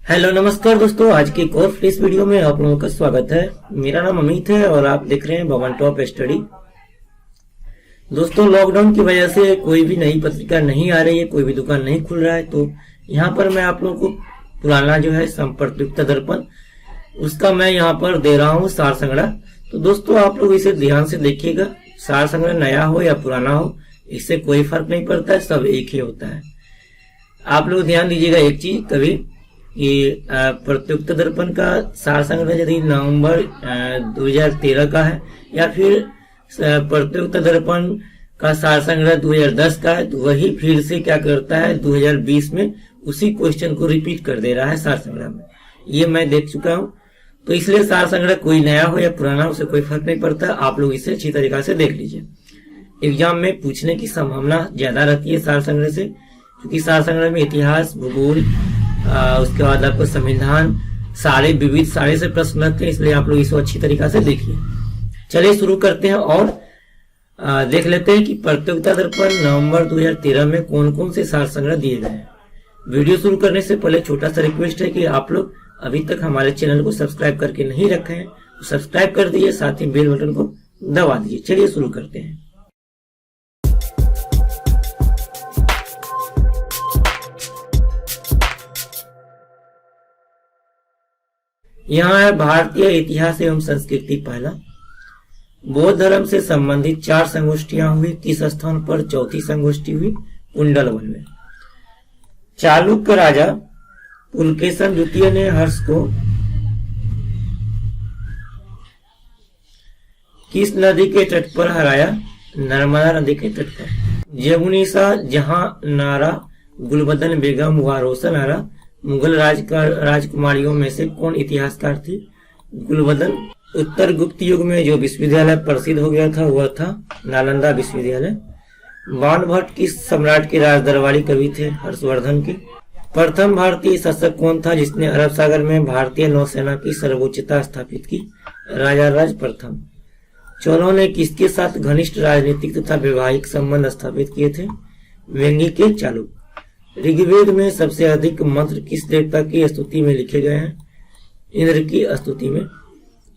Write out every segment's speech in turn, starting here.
Hello नमस्कार दोस्तों, आज की एक और फ्रेश वीडियो में आप लोगों का स्वागत है। मेरा नाम अमित है और आप देख रहे हैं भवन टॉप स्टडी। दोस्तों, लॉकडाउन की वजह से कोई भी नई पत्रिका नहीं आ रही है, कोई भी दुकान नहीं खुल रहा है, तो यहाँ पर मैं आप लोगों को पुराना जो है संप्रयुक्त दर्पण, उसका मैं यहाँ पर दे रहा हूँ सार संग्रह। तो दोस्तों, आप लोग इसे ध्यान से देखिएगा। सार संग्रह नया हो या पुराना हो, इससे कोई फर्क नहीं पड़ता है, सब एक ही होता है। आप लोग ध्यान दीजिएगा एक चीज कभी कि प्रत्युक्त दर्पण का सार संग्रह यदि नवंबर 2013 का है या फिर प्रत्युक्त दर्पण का सार संग्रह 2010 का है, तो वही फिर से क्या करता है 2020 में उसी क्वेश्चन को रिपीट कर दे रहा है सार संग्रह में। ये मैं देख चुका हूं, तो इसलिए सार संग्रह कोई नया हो या पुराना हो, उससे कोई फर्क नहीं पड़ता। आप लोग इसे अच्छी तरीका से देख लीजिए। एग्जाम में पूछने की संभावना ज्यादा रहती है सार संग्रह से, क्योंकि सार संग्रह में इतिहास, भूगोल, उसके बाद आपको संविधान, सारे विविध सारे से प्रश्न रहते हैं, इसलिए आप लोग इसको अच्छी तरीका से देखिए। चलिए शुरू करते हैं और देख लेते हैं कि प्रतियोगिता दर्पण नवंबर 2013 में कौन कौन से सार संग्रह दिए गए हैं। वीडियो शुरू करने से पहले छोटा सा रिक्वेस्ट है कि आप लोग अभी तक हमारे चैनल को सब्सक्राइब करके नहीं रखे हैं तो सब्सक्राइब कर दीजिए, साथ ही बेल बटन को दबा दीजिए। चलिए शुरू करते हैं। यहाँ है भारतीय इतिहास एवं संस्कृति पहला। बौद्ध धर्म से संबंधित 4 संगोष्ठियां हुई, 30 स्थान पर चौथी संगोष्ठी हुई कुंडल वन में। चालुक्य राजा पुलकेशन द्वितीय ने हर्ष को किस नदी के तट पर हराया? नर्मदा नदी के तट पर। जमुनीसा जहां नारा, गुलबदन बेगम व रोशन आरा मुगल राजकुमारियों में से कौन इतिहासकार थी? गुलबदन। उत्तर गुप्त युग में जो विश्वविद्यालय प्रसिद्ध हो गया था वह था नालंदा विश्वविद्यालय। बाणभट्ट किस सम्राट के राजदरबारी कवि थे? हर्षवर्धन के। प्रथम भारतीय शासक कौन था जिसने अरब सागर में भारतीय नौसेना की सर्वोच्चता स्थापित की? राजाराज प्रथम। चोलों ने किसके साथ घनिष्ठ राजनीतिक तथा वैवाहिक संबंध स्थापित किए थे? वेंगी के चालुक्य। ऋग्वेद में सबसे अधिक मंत्र किस देवता की स्तुति में लिखे गए हैं? इंद्र की स्तुति में।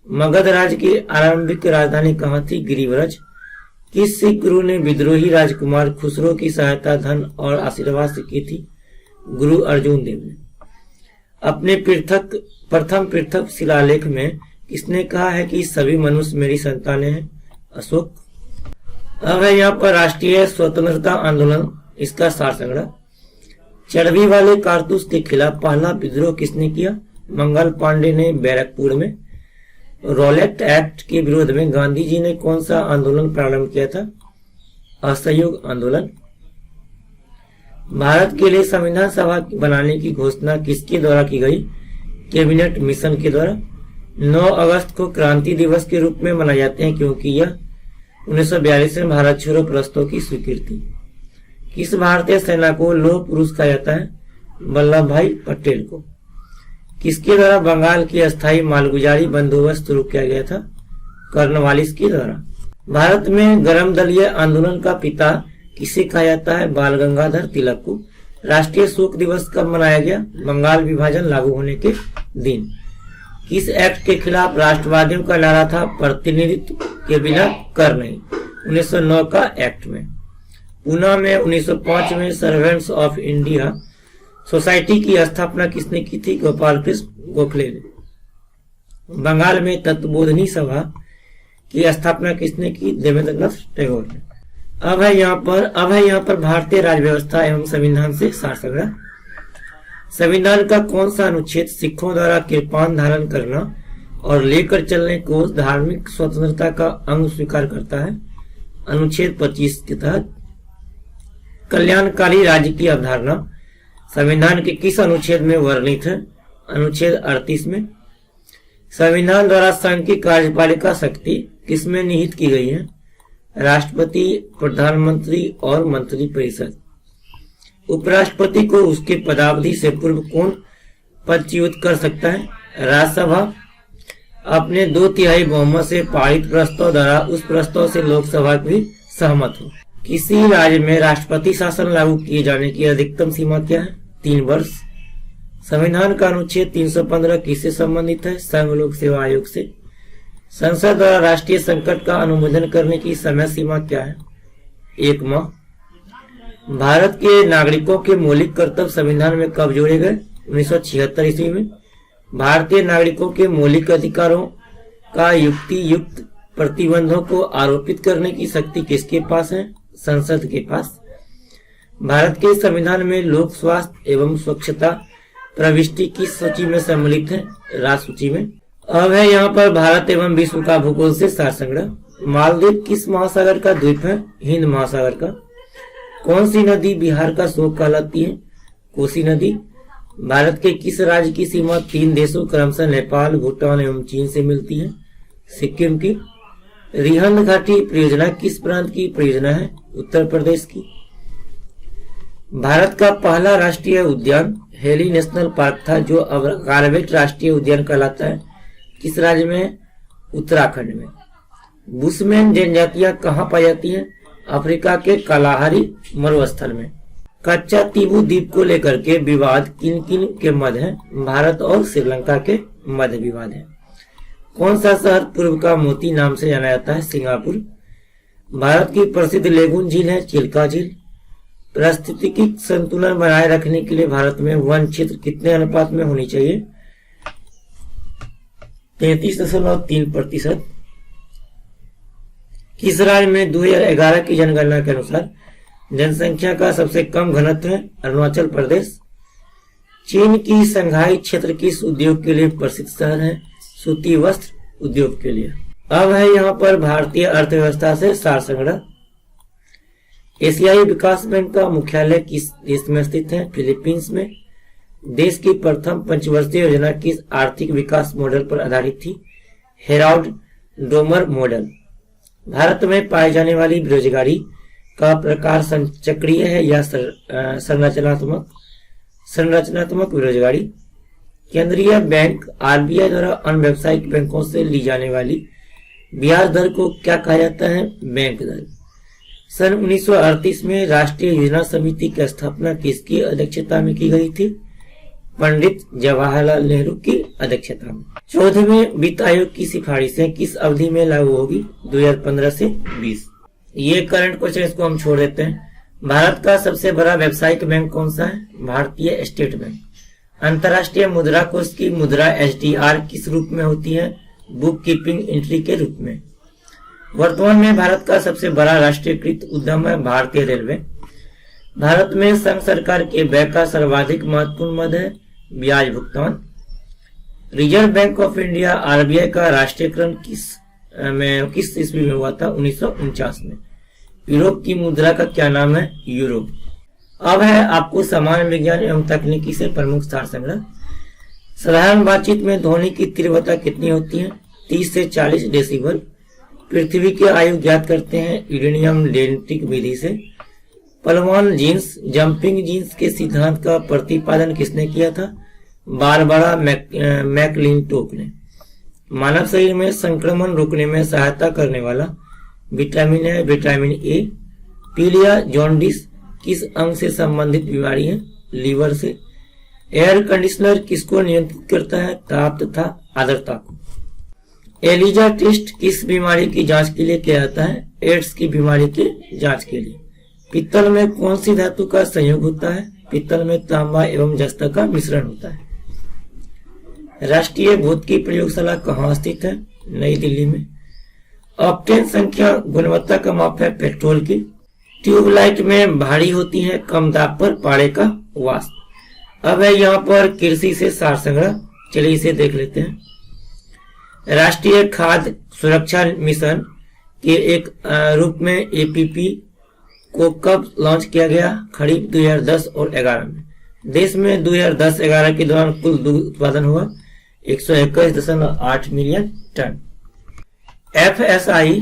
मगध राज्य की आरंभिक राजधानी कहाँ थी? गिरिव्रज। किस सिख गुरु ने विद्रोही राजकुमार खुसरो की सहायता धन और आशीर्वाद से की थी? गुरु अर्जुन देव ने। अपने प्रथम पृथक शिलालेख में किसने कहा है कि सभी मनुष्य मेरी संतानें हैं? अशोक। अब है यहाँ पर राष्ट्रीय स्वतंत्रता आंदोलन, इसका सार संग्रह। चर्बी वाले कारतूस के खिलाफ पहला विद्रोह किसने किया? मंगल पांडे ने बैरकपुर में। रॉलेट एक्ट के विरोध में गांधी जी ने कौन सा आंदोलन प्रारंभ किया था? असहयोग आंदोलन। भारत के लिए संविधान सभा बनाने की घोषणा किसके द्वारा की गई? कैबिनेट मिशन के द्वारा। 9 अगस्त को क्रांति दिवस के रूप में मनाए जाते हैं क्योंकि यह 1942 में भारत छोड़ो प्रस्तों की स्वीकृति। किस भारतीय सेना को लौह पुरुष कहा जाता है? वल्लभ भाई पटेल को। किसके द्वारा बंगाल की अस्थायी मालगुजारी बंदोबस्त शुरू किया गया था? कर्नवालिस के द्वारा। भारत में गर्म दलीय आंदोलन का पिता किसे कहा जाता है? बाल गंगाधर तिलक को। राष्ट्रीय शोक दिवस कब मनाया गया? बंगाल विभाजन लागू होने के दिन। किस एक्ट के खिलाफ राष्ट्रवादियों का नारा था? प्रतिनिधित्व के बिना कर नहीं। 1909 का एक्ट में। पूना में 1905 में सर्वेंट्स ऑफ इंडिया सोसाइटी की स्थापना किसने की थी? गोपाल कृष्ण गोखले ने। बंगाल में तत्वबोधनी सभा की स्थापना किसने की? देवेंद्रनाथ टैगोर ने। अब है यहाँ पर भारतीय राज्य व्यवस्था एवं संविधान से सार संग्रह। संविधान का कौन सा अनुच्छेद सिखों द्वारा कृपाण धारण करना और लेकर चलने को धार्मिक स्वतंत्रता का अंग स्वीकार करता है? अनुच्छेद 25 के तहत। कल्याणकारी राज्य की अवधारणा संविधान के किस अनुच्छेद में वर्णित है? अनुच्छेद 38 में। संविधान द्वारा संघ की कार्यपालिका शक्ति किसमें निहित की गई है? राष्ट्रपति, प्रधानमंत्री और मंत्री परिषद। उपराष्ट्रपति को उसके पदावधि से पूर्व कौन पदच्युत कर सकता है? राज्यसभा। अपने 2/3 बहुमत से पारित प्रस्ताव द्वारा उस प्रस्ताव से लोकसभा भी सहमत हो। किसी राज्य में राष्ट्रपति शासन लागू किए जाने की अधिकतम सीमा क्या है? 3 वर्ष। संविधान का अनुच्छेद 315 किससे संबंधित है? संघ लोक सेवा आयोग से। संसद द्वारा राष्ट्रीय संकट का अनुमोदन करने की समय सीमा क्या है? 1 माह। भारत के नागरिकों के मौलिक कर्तव्य संविधान में कब जोड़े गए? 1976 ईस्वी में। भारतीय नागरिकों के मौलिक अधिकारों का युक्ति युक्त प्रतिबंधों को आरोपित करने की शक्ति किसके पास है? संसद के पास। भारत के संविधान में लोक स्वास्थ्य एवं स्वच्छता प्रविष्टि किस सूची में सम्मिलित है? राज्य सूची में। अब है यहाँ पर भारत एवं विश्व का भूगोल से सार संग्रह। मालदीव किस महासागर का द्वीप है? हिंद महासागर का। कौन सी नदी बिहार का शोक कहलाती है? कोसी नदी। भारत के किस राज्य की सीमा 3 देशों क्रमशः नेपाल, भूटान एवं चीन से मिलती है? सिक्किम की। रिहंद घाटी परियोजना किस प्रांत की परियोजना है? उत्तर प्रदेश की। भारत का पहला राष्ट्रीय उद्यान हेली नेशनल पार्क था, जो अब कार्बेट राष्ट्रीय उद्यान कहलाता है। किस राज्य में? उत्तराखंड में। बुशमैन जनजातियां कहाँ पाई जाती हैं? अफ्रीका के कालाहारी मरुस्थल में। कच्चा तीबू द्वीप को लेकर के विवाद किन किन के मध्य है? भारत और श्रीलंका के मध्य विवाद है। कौन सा शहर पूर्व का मोती नाम से जाना जाता है? सिंगापुर। भारत की प्रसिद्ध लेगुन झील है चिल्का झील। पारिस्थितिकी संतुलन बनाए रखने के लिए भारत में वन क्षेत्र कितने अनुपात में होनी चाहिए? 33.3%। किस राज्य में 2011 की जनगणना के अनुसार जनसंख्या का सबसे कम घनत्व है? अरुणाचल प्रदेश। चीन की संघाई क्षेत्र किस उद्योग के लिए प्रसिद्ध शहर है? सूती वस्त्र उद्योग के लिए। अब है यहाँ पर भारतीय अर्थव्यवस्था से सार संग्रह। एशियाई विकास बैंक का मुख्यालय किस देश में स्थित है? फिलीपींस में। देश की प्रथम पंचवर्षीय योजना किस आर्थिक विकास मॉडल पर आधारित थी? Herald Domar model. भारत में पाई जाने वाली बेरोजगारी का प्रकार चक्रीय है या संरचनात्मक बेरोजगारी? केंद्रीय बैंक आरबीआई द्वारा अन्य व्यावसायिक बैंकों से ली जाने वाली ब्याज दर को क्या कहा जाता है? बैंक दर। सन 1938 में राष्ट्रीय योजना समिति की स्थापना किसकी अध्यक्षता में की गई थी? पंडित जवाहरलाल नेहरू की अध्यक्षता में। 14वें वित्त आयोग की सिफारिशें किस अवधि में लागू होगी? 2015 से 20। ये करंट क्वेश्चन, इसको हम छोड़ देते हैं। भारत का सबसे बड़ा व्यावसायिक बैंक कौन सा है? भारतीय स्टेट बैंक। अंतर्राष्ट्रीय मुद्रा कोष की मुद्रा एसडीआर किस रूप में होती है? बुक कीपिंग एंट्री के रूप में। वर्तमान में भारत का सबसे बड़ा राष्ट्रीयकृत उद्यम है भारतीय रेलवे। भारत में संघ सरकार के व्यय का सर्वाधिक महत्वपूर्ण मद है ब्याज भुगतान। Reserve bank of India RBI का राष्ट्रीयकरण किस ईस्वी में हुआ था? 1949 में। यूरोप की मुद्रा का क्या नाम है? यूरो। अब है आपको सामान्य विज्ञान एवं तकनीकी से प्रमुख सार संग्रह। साधारण बातचीत में ध्वनि की तीव्रता कितनी होती है? 30 से 40 डेसिबल। पृथ्वी की आयु ज्ञात करते हैं यूरेनियम डेटिंग विधि से। पहलवान जीन्स जंपिंग जीन्स के सिद्धांत का प्रतिपादन किसने किया था? बारबरा मैकलिंटोक ने। मानव शरीर में संक्रमण रोकने में सहायता करने वाला विटामिन है विटामिन ए। पीलिया जॉन्डिस किस अंग से संबंधित बीमारी है? लीवर से। एयर कंडीशनर किसको नियंत्रित करता है? ताप तथा आर्द्रता को। एलिजा टेस्ट किस बीमारी की जांच के लिए किया जाता है? एड्स की बीमारी के जांच के लिए। पित्तल में कौन सी धातु का संयोग होता है? पित्तल में तांबा एवं जस्ता का मिश्रण होता है। राष्ट्रीय भौतिकी प्रयोगशाला कहाँ स्थित है? नई दिल्ली में। ऑक्टेन संख्या गुणवत्ता का माप है पेट्रोल की। ट्यूबलाइट में भारी होती है कम दाब पर पाड़े का वाष्प। अब है यहाँ पर कृषि से सार संग्रह। चलिए इसे देख लेते हैं। राष्ट्रीय खाद्य सुरक्षा मिशन के एक रूप में एपीपी को कब लॉन्च किया गया? खरीफ 2010 और 11 में। देश में 2010-11 के दौरान कुल दूध उत्पादन हुआ 121.8 मिलियन टन। एफएसआई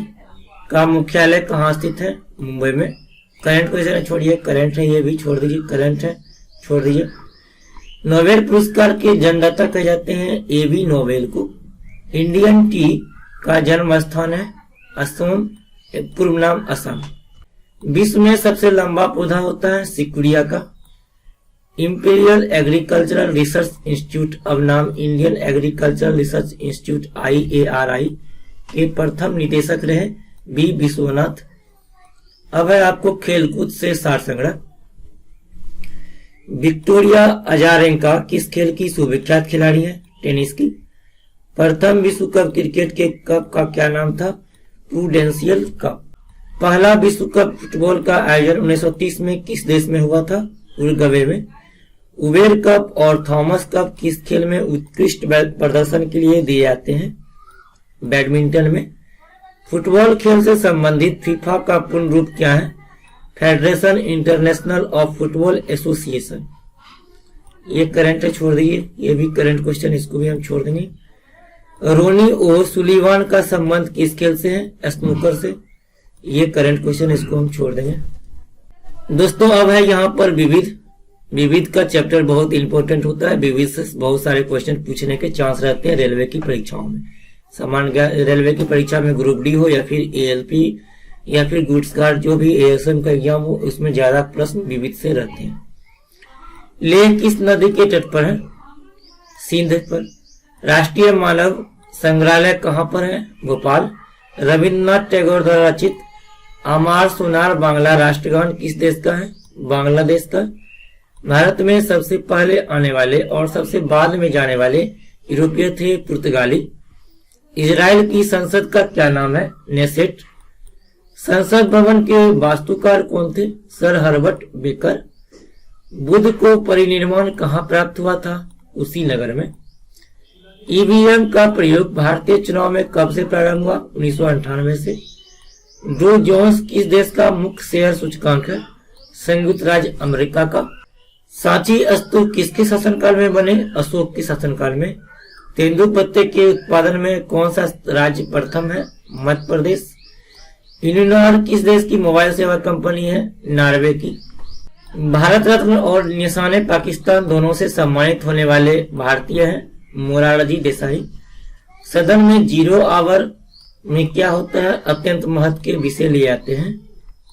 का मुख्यालय कहाँ स्थित है? मुंबई में। करंट को इसे छोड़िए, करंट है ये भी छोड़ दीजिए, करंट है छोड़ दीजिए। नोबेल पुरस्कार के जन्मदाता कहे जाते हैं एबी नोबेल को। इंडियन टी का जन्म स्थान है असम, पूर्व नाम असम। विश्व में सबसे लंबा पौधा होता है सिकुड़िया का। इंपीरियल एग्रीकल्चरल रिसर्च इंस्टीट्यूट, अब नाम Indian agricultural research institute IARI के प्रथम निदेशक रहे बी विश्वनाथ। अब है आपको खेलकूद से सार संग्रह। विक्टोरिया अजारेंका किस खेल की सुविख्यात खिलाड़ी है? टेनिस की। प्रथम विश्व कप क्रिकेट के कप का क्या नाम था? Prudential cup. पहला विश्व कप फुटबॉल का आयोजन 1930 में किस देश में हुआ था? उरुग्वे में। उबेर कप और थॉमस कप किस खेल में उत्कृष्ट प्रदर्शन के लिए दिए जाते हैं? बैडमिंटन में। फुटबॉल खेल से संबंधित फीफा का पूर्ण रूप क्या है? Federation international of football association. ये करंट है, छोड़ दीजिए, ये भी करंट क्वेश्चन, इसको भी हम छोड़ देंगे। रोनी ओ सुलीवान का संबंध किस खेल से है? स्नूकर से। ये करंट क्वेश्चन, इसको हम छोड़ देंगे। दोस्तों अब है यहाँ पर विविध। विविध का चैप्टर बहुत इंपॉर्टेंट होता है। विविध से बहुत सारे क्वेश्चन पूछने के चांस रहते हैं रेलवे की परीक्षाओं में। सामान्य रेलवे की परीक्षा में ग्रुप डी हो या फिर ALP या फिर गुड्स गार्ड, जो भी ASM का एग्जाम हो, उसमें ज्यादा प्रश्न विविध से रहते हैं। लेह किस नदी के तट पर है? सिंध पर। राष्ट्रीय मानव संग्रहालय कहाँ पर है? भोपाल। रविन्द्रनाथ टैगोर द्वारा रचित अमार सोनार बांग्ला राष्ट्रगान किस देश का है? बांग्लादेश का। भारत में सबसे पहले आने वाले और सबसे बाद में जाने वाले यूरोपीय थे पुर्तगाली। इजराइल की संसद का क्या नाम है? नेसेट। संसद भवन के वास्तुकार कौन थे? Sir Herbert baker. बुद्ध को परिनिर्वाण कहाँ प्राप्त हुआ था? कुशीनगर में। EVM का प्रयोग भारतीय चुनाव में कब से प्रारंभ हुआ? 1998 से। डो जोन्स किस देश का मुख्य शेयर सूचकांक है? संयुक्त राज्य अमेरिका का। सांची स्तूप किसके शासनकाल में बने? अशोक के शासनकाल में। तेंदुपत्ते के उत्पादन में कौन सा राज्य प्रथम है? मध्य प्रदेश। यूनिनॉर किस देश की मोबाइल सेवा कंपनी है? नॉर्वे की। भारत रत्न और निशाने पाकिस्तान दोनों से सम्मानित होने वाले भारतीय हैं मोरारजी देसाई। सदन में 0 आवर में क्या होता है? अत्यंत महत्व के विषय लिए आते हैं।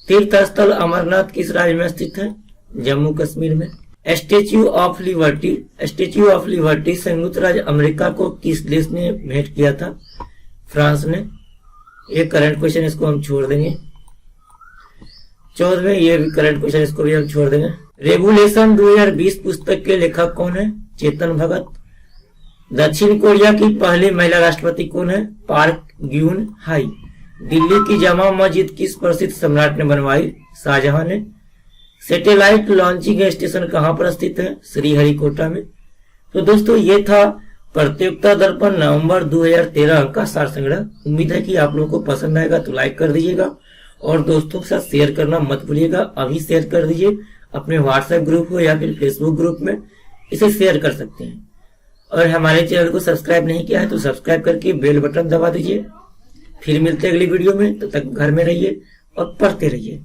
तीर्थ स्थल अमरनाथ किस राज्य में स्थित है? जम्मू कश्मीर में। स्टेच्यू ऑफ लिबर्टी संयुक्त राज्य अमेरिका को किस देश ने भेंट किया था? फ्रांस ने। ये करंट क्वेश्चन, इसको हम छोड़ देंगे। 14वें, ये भी करंट क्वेश्चन, इसको भी हम छोड़ देंगे। रेगुलेशन 2020 पुस्तक के लेखक कौन है? चेतन भगत। दक्षिण कोरिया की पहली महिला राष्ट्रपति कौन है? Park ग्यून high. दिल्ली की जामा मस्जिद किस प्रसिद्ध सम्राट ने बनवाई? शाहजहां ने। सैटेलाइट लॉन्चिंग स्टेशन कहां पर स्थित है? श्रीहरिकोटा में। तो दोस्तों ये था प्रतियोगिता दर्पण नवंबर 2013 का सार संग्रह। उम्मीद है कि आप लोगों को पसंद आएगा, तो लाइक कर दीजिएगा और दोस्तों के साथ शेयर करना मत भूलिएगा। अभी शेयर कर दीजिए, अपने व्हाट्सएप ग्रुप हो या फिर फेसबुक ग्रुप में इसे शेयर कर सकते हैं। और हमारे चैनल को सब्सक्राइब नहीं किया है तो सब्सक्राइब करके बेल बटन दबा दीजिए। फिर मिलते हैं अगली वीडियो में, तब तक घर में रहिए और पढ़ते रहिए।